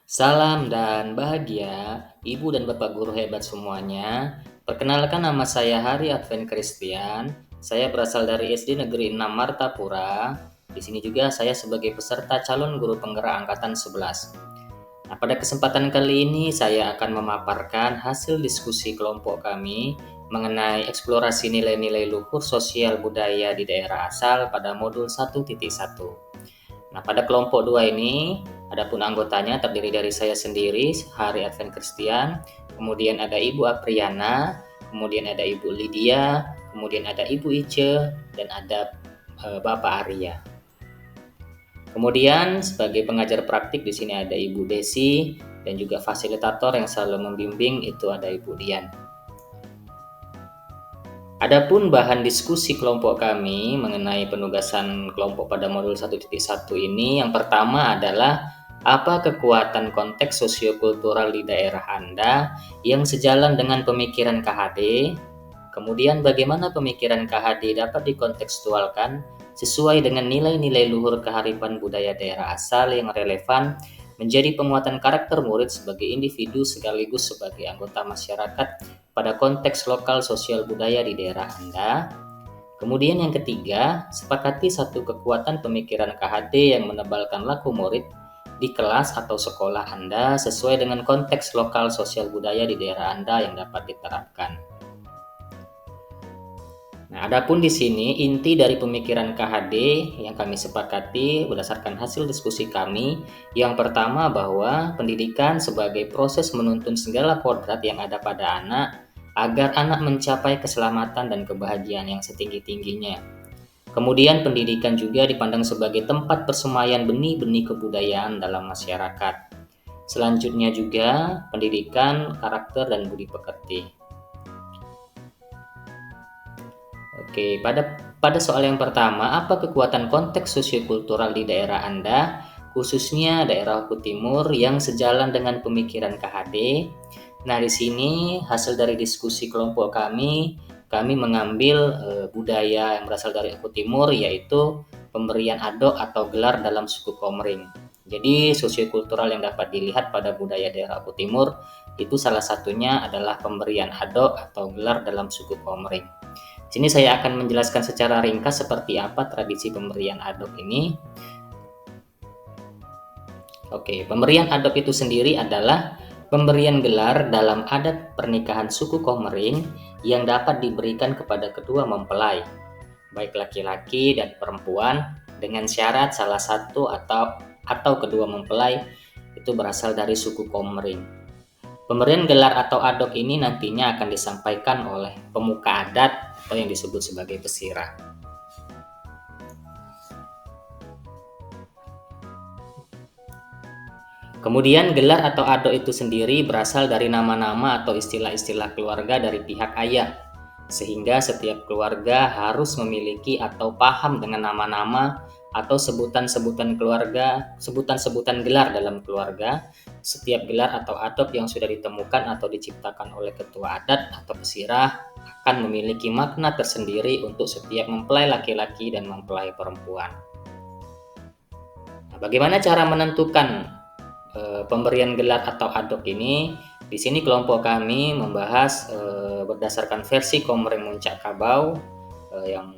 Salam dan bahagia, Ibu dan Bapak guru hebat semuanya. Perkenalkan, nama saya Hari Advent Christian. Saya berasal dari SD Negeri 6 Martapura. Di sini juga saya sebagai peserta calon guru penggerak angkatan 11. Nah, pada kesempatan kali ini saya akan memaparkan hasil diskusi kelompok kami mengenai eksplorasi nilai-nilai luhur sosial budaya di daerah asal pada modul 1.1. Nah, pada kelompok 2 ini, adapun anggotanya terdiri dari saya sendiri, Hari Advent Christian, kemudian ada Ibu Apriana, kemudian ada Ibu Lydia, kemudian ada Ibu Ice, dan ada Bapak Arya. Kemudian sebagai pengajar praktik di sini ada Ibu Desi, dan juga fasilitator yang selalu membimbing itu ada Ibu Dian. Adapun bahan diskusi kelompok kami mengenai penugasan kelompok pada modul 1.1 ini, yang pertama adalah apa kekuatan konteks sosiokultural di daerah Anda yang sejalan dengan pemikiran KHD. Kemudian bagaimana pemikiran KHD dapat dikontekstualkan sesuai dengan nilai-nilai luhur kearifan budaya daerah asal yang relevan menjadi penguatan karakter murid sebagai individu sekaligus sebagai anggota masyarakat pada konteks lokal sosial budaya di daerah Anda. Kemudian yang ketiga, sepakati satu kekuatan pemikiran KHD yang menebalkan laku murid di kelas atau sekolah Anda sesuai dengan konteks lokal sosial budaya di daerah Anda yang dapat diterapkan. Nah, adapun di sini inti dari pemikiran KHD yang kami sepakati berdasarkan hasil diskusi kami, yang pertama bahwa pendidikan sebagai proses menuntun segala kodrat yang ada pada anak agar anak mencapai keselamatan dan kebahagiaan yang setinggi-tingginya. Kemudian pendidikan juga dipandang sebagai tempat persemaian benih-benih kebudayaan dalam masyarakat. Selanjutnya juga pendidikan, karakter, dan budi pekerti. Oke, pada soal yang pertama, apa kekuatan konteks sosiokultural di daerah Anda, khususnya daerah Oku Timur yang sejalan dengan pemikiran KHD? Nah, di sini hasil dari diskusi kelompok kami mengambil budaya yang berasal dari Oku Timur, yaitu pemberian adok atau gelar dalam suku Komering. Jadi sosiokultural yang dapat dilihat pada budaya daerah Oku Timur itu salah satunya adalah pemberian adok atau gelar dalam suku Komering. Sini saya akan menjelaskan secara ringkas seperti apa tradisi pemberian adop ini. Oke, pemberian adop itu sendiri adalah pemberian gelar dalam adat pernikahan suku Komering yang dapat diberikan kepada kedua mempelai, baik laki-laki dan perempuan, dengan syarat salah satu atau kedua mempelai itu berasal dari suku Komering. Pemberian gelar atau adok ini nantinya akan disampaikan oleh pemuka adat atau yang disebut sebagai pesirah. Kemudian gelar atau adok itu sendiri berasal dari nama-nama atau istilah-istilah keluarga dari pihak ayah, sehingga setiap keluarga harus memiliki atau paham dengan nama-nama atau sebutan-sebutan keluarga, sebutan-sebutan gelar dalam keluarga. Setiap gelar atau adop yang sudah ditemukan atau diciptakan oleh ketua adat atau pesirah akan memiliki makna tersendiri untuk setiap mempelai laki-laki dan mempelai perempuan. Nah, bagaimana cara menentukan pemberian gelar atau adop ini? Di sini kelompok kami membahas berdasarkan versi Komering Muncak Kabau yang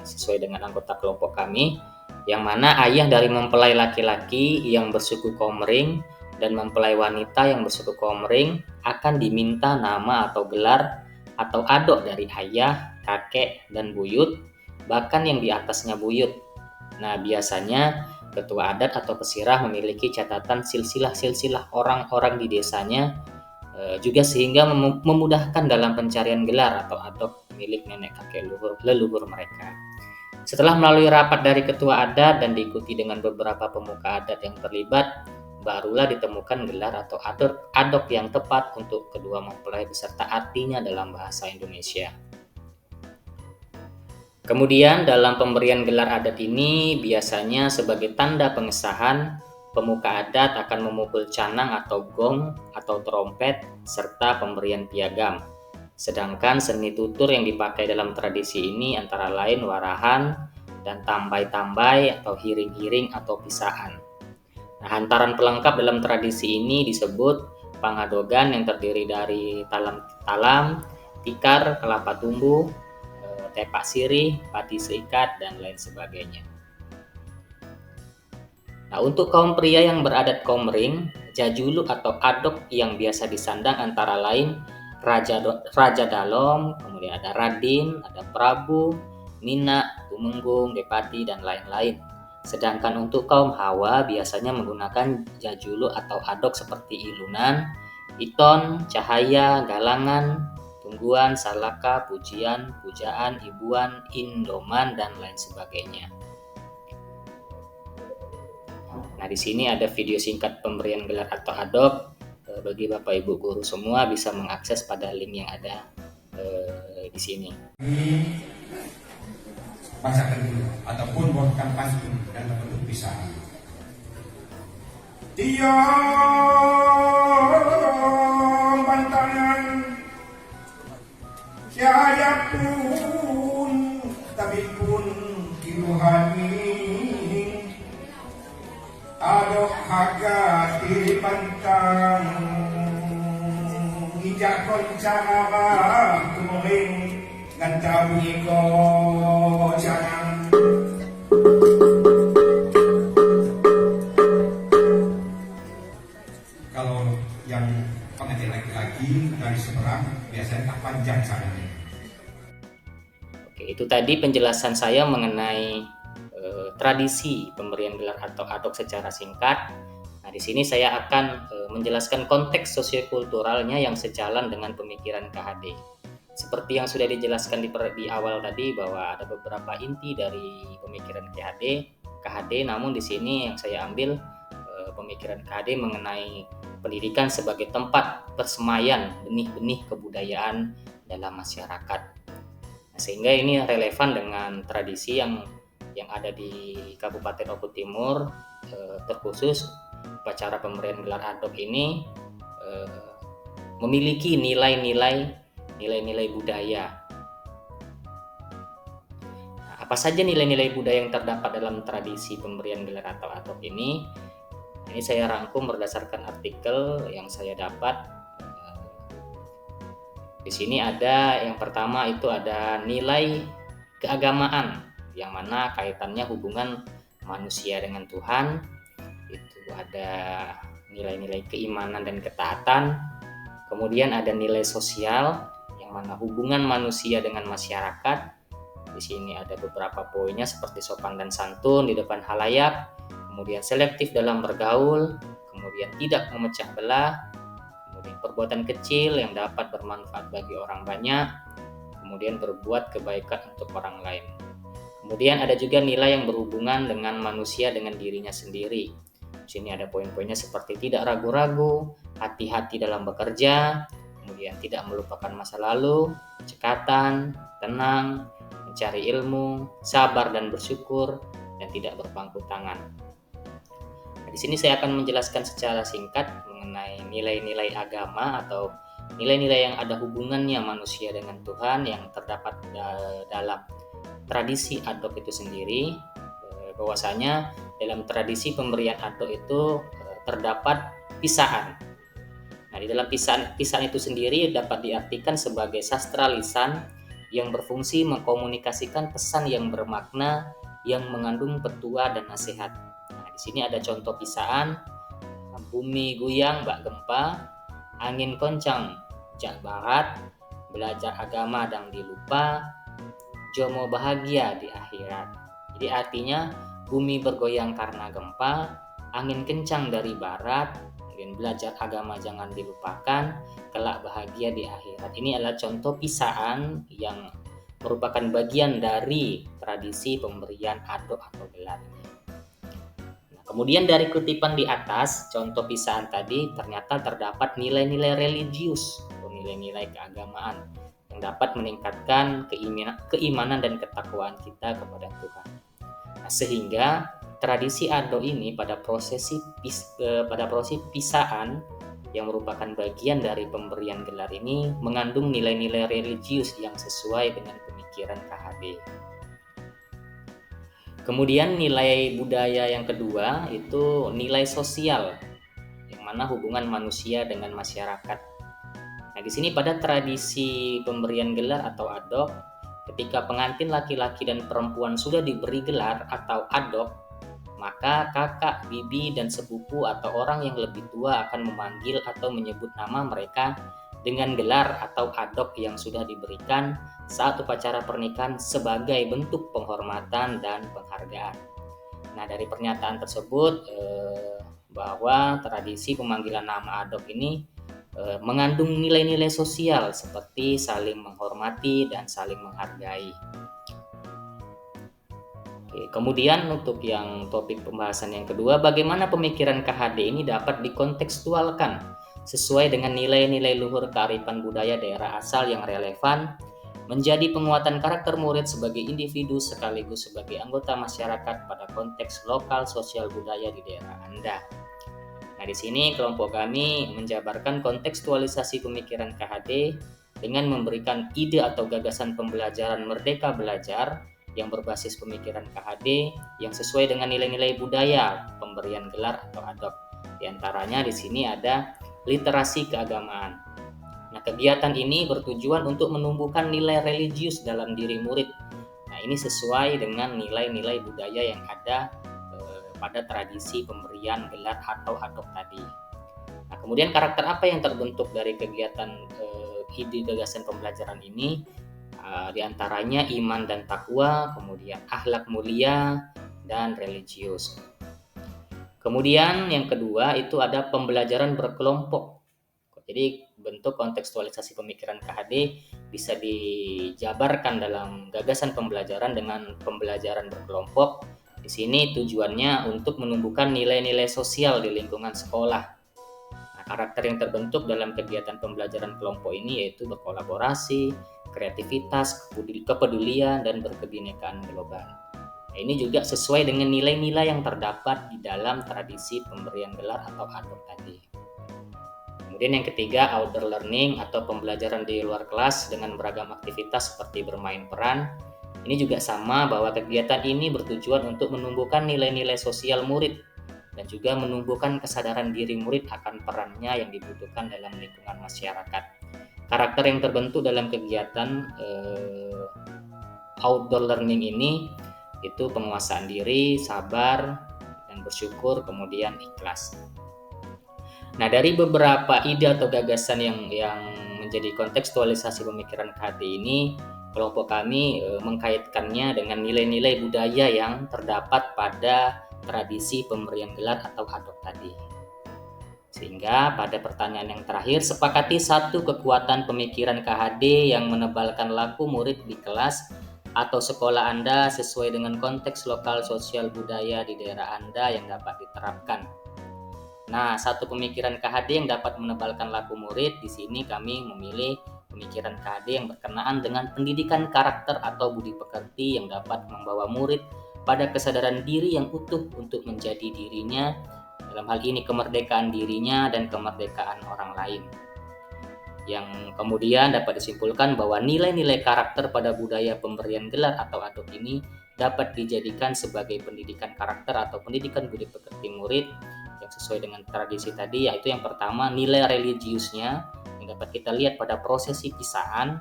sesuai dengan anggota kelompok kami, yang mana ayah dari mempelai laki-laki yang bersuku Komering dan mempelai wanita yang bersuku Komering akan diminta nama atau gelar atau adok dari ayah, kakek, dan buyut, bahkan yang di atasnya buyut. Nah, biasanya ketua adat atau pesirah memiliki catatan silsilah-silsilah orang-orang di desanya juga sehingga memudahkan dalam pencarian gelar atau adop milik nenek kakek leluhur mereka. Setelah melalui rapat dari ketua adat dan diikuti dengan beberapa pemuka adat yang terlibat, barulah ditemukan gelar atau adop yang tepat untuk kedua mempelai beserta artinya dalam bahasa Indonesia. Kemudian dalam pemberian gelar adat ini biasanya sebagai tanda pengesahan, pemuka adat akan memukul canang atau gong atau trompet serta pemberian piagam. Sedangkan seni tutur yang dipakai dalam tradisi ini antara lain warahan dan tambai-tambai atau hiring-hiring atau pisaan. Nah, hantaran pelengkap dalam tradisi ini disebut pangadogan yang terdiri dari talam, tikar, kelapa tumbuh, tepak sirih, pati seikat, dan lain sebagainya. Nah, untuk kaum pria yang beradat komering, jajulu atau adok yang biasa disandang antara lain Raja Dalom, kemudian ada Radin, ada Prabu, Nina, Tumenggung, Depati, dan lain-lain. Sedangkan untuk kaum Hawa biasanya menggunakan jajulu atau adok seperti Ilunan, Iton, Cahaya, Galangan, Tungguan, Salaka, Pujian, Pujaan, Ibuan, Indoman, dan lain sebagainya. Nah, di sini ada video singkat pemberian gelar atau adop. Bagi Bapak Ibu guru semua bisa mengakses pada link yang ada di sini. Bacakan dulu ataupun buatkan pantun dan bentuk pisahan. Tiang bantanan saya pun tapi pun kiluhani adok harga diri pantang ijak koncara kumering ngantau iko jangan. Kalau yang pengantin laki-laki dari seberang biasanya tak panjang caranya. Oke, itu tadi penjelasan saya mengenai tradisi pemberian gelar atau adok secara singkat. Nah, di sini saya akan menjelaskan konteks sosiokulturalnya yang sejalan dengan pemikiran KHD. Seperti yang sudah dijelaskan di awal tadi bahwa ada beberapa inti dari pemikiran KHD, namun di sini yang saya ambil pemikiran KHD mengenai pendidikan sebagai tempat persemaian benih-benih kebudayaan dalam masyarakat. Nah, sehingga ini relevan dengan tradisi yang ada di Kabupaten Oku Timur, terkhusus upacara pemberian gelar adop ini memiliki nilai-nilai budaya. Nah, apa saja nilai-nilai budaya yang terdapat dalam tradisi pemberian gelar atau adop ini? Ini saya rangkum berdasarkan artikel yang saya dapat. Di sini ada yang pertama itu ada nilai keagamaan, yang mana kaitannya hubungan manusia dengan Tuhan. Itu ada nilai-nilai keimanan dan ketaatan. Kemudian ada nilai sosial, yang mana hubungan manusia dengan masyarakat. Di sini ada beberapa poinnya seperti sopan dan santun di depan halayak, kemudian selektif dalam bergaul, kemudian tidak memecah belah, kemudian perbuatan kecil yang dapat bermanfaat bagi orang banyak, kemudian berbuat kebaikan untuk orang lain. Kemudian ada juga nilai yang berhubungan dengan manusia dengan dirinya sendiri. Di sini ada poin-poinnya seperti tidak ragu-ragu, hati-hati dalam bekerja, kemudian tidak melupakan masa lalu, cekatan, tenang, mencari ilmu, sabar dan bersyukur, dan tidak berpangku tangan. Nah, di sini saya akan menjelaskan secara singkat mengenai nilai-nilai agama atau nilai-nilai yang ada hubungannya manusia dengan Tuhan yang terdapat dalam tradisi adop itu sendiri. Bahwasanya dalam tradisi pemberian adop itu terdapat pisahan. Nah, di dalam pisahan itu sendiri dapat diartikan sebagai sastra lisan yang berfungsi mengkomunikasikan pesan yang bermakna yang mengandung petua dan nasihat. Nah, di sini ada contoh pisahan: bumi goyang bak gempa, angin koncang jak barat, belajar agama dan dilupa, jomo bahagia di akhirat. Jadi artinya bumi bergoyang karena gempa, angin kencang dari barat, kemudian belajar agama jangan dilupakan, kelak bahagia di akhirat. Ini adalah contoh pisahan yang merupakan bagian dari tradisi pemberian adop atau gelar. Nah, kemudian dari kutipan di atas, contoh pisahan tadi ternyata terdapat nilai-nilai religius atau nilai-nilai keagamaan yang dapat meningkatkan keimanan dan ketakwaan kita kepada Tuhan. Nah, sehingga tradisi adop ini pada prosesi pisahan yang merupakan bagian dari pemberian gelar ini mengandung nilai-nilai religius yang sesuai dengan pemikiran KHD. Kemudian nilai budaya yang kedua itu nilai sosial, yang mana hubungan manusia dengan masyarakat. Nah, di sini pada tradisi pemberian gelar atau adop, ketika pengantin laki-laki dan perempuan sudah diberi gelar atau adop, maka kakak, bibi, dan sepupu atau orang yang lebih tua akan memanggil atau menyebut nama mereka dengan gelar atau adop yang sudah diberikan saat upacara pernikahan sebagai bentuk penghormatan dan penghargaan. Nah, dari pernyataan tersebut bahwa tradisi pemanggilan nama adop ini mengandung nilai-nilai sosial seperti saling menghormati dan saling menghargai. Oke, kemudian untuk yang topik pembahasan yang kedua, bagaimana pemikiran KHD ini dapat dikontekstualkan sesuai dengan nilai-nilai luhur kearifan budaya daerah asal yang relevan, menjadi penguatan karakter murid sebagai individu sekaligus sebagai anggota masyarakat pada konteks lokal sosial budaya di daerah Anda. Nah, di sini kelompok kami menjabarkan kontekstualisasi pemikiran KHD dengan memberikan ide atau gagasan pembelajaran Merdeka Belajar yang berbasis pemikiran KHD yang sesuai dengan nilai-nilai budaya pemberian gelar atau adop. Di antaranya di sini ada literasi keagamaan. Nah, kegiatan ini bertujuan untuk menumbuhkan nilai religius dalam diri murid. Nah, ini sesuai dengan nilai-nilai budaya yang ada pada tradisi pemberian gelar atau adop tadi. Nah, kemudian karakter apa yang terbentuk dari kegiatan ide gagasan pembelajaran ini? Di antaranya iman dan takwa, kemudian akhlak mulia dan religius. Kemudian yang kedua itu ada pembelajaran berkelompok. Jadi bentuk kontekstualisasi pemikiran KHD bisa dijabarkan dalam gagasan pembelajaran dengan pembelajaran berkelompok. Di sini tujuannya untuk menumbuhkan nilai-nilai sosial di lingkungan sekolah. Nah, karakter yang terbentuk dalam kegiatan pembelajaran kelompok ini yaitu berkolaborasi, kreativitas, kepedulian, dan berkebinekaan global. Nah, ini juga sesuai dengan nilai-nilai yang terdapat di dalam tradisi pemberian gelar atau adop tadi. Kemudian yang ketiga, outdoor learning atau pembelajaran di luar kelas dengan beragam aktivitas seperti bermain peran. Ini juga sama bahwa kegiatan ini bertujuan untuk menumbuhkan nilai-nilai sosial murid dan juga menumbuhkan kesadaran diri murid akan perannya yang dibutuhkan dalam lingkungan masyarakat. Karakter yang terbentuk dalam kegiatan outdoor learning ini itu penguasaan diri, sabar, dan bersyukur, kemudian ikhlas. Nah, dari beberapa ide atau gagasan yang menjadi kontekstualisasi pemikiran KHD ini, kelompok kami mengkaitkannya dengan nilai-nilai budaya yang terdapat pada tradisi pemberian gelar atau adop tadi. Sehingga pada pertanyaan yang terakhir, sepakati satu kekuatan pemikiran KHD yang menebalkan laku murid di kelas atau sekolah Anda sesuai dengan konteks lokal sosial budaya di daerah Anda yang dapat diterapkan. Nah, satu pemikiran KHD yang dapat menebalkan laku murid, di sini kami memilih pemikiran KHD yang berkenaan dengan pendidikan karakter atau budi pekerti yang dapat membawa murid pada kesadaran diri yang utuh untuk menjadi dirinya, dalam hal ini kemerdekaan dirinya dan kemerdekaan orang lain. Yang kemudian dapat disimpulkan bahwa nilai-nilai karakter pada budaya pemberian gelar atau adop ini dapat dijadikan sebagai pendidikan karakter atau pendidikan budi pekerti murid yang sesuai dengan tradisi tadi, yaitu yang pertama nilai religiusnya yang dapat kita lihat pada prosesi pisahan.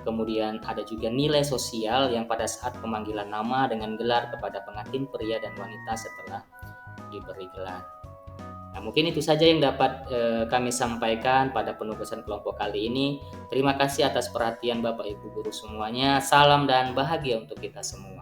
Kemudian ada juga nilai sosial yang pada saat pemanggilan nama dengan gelar kepada pengantin pria dan wanita setelah diberi gelar. Nah, mungkin itu saja yang dapat kami sampaikan pada penugasan kelompok kali ini. Terima kasih atas perhatian Bapak Ibu Guru semuanya. Salam dan bahagia untuk kita semua.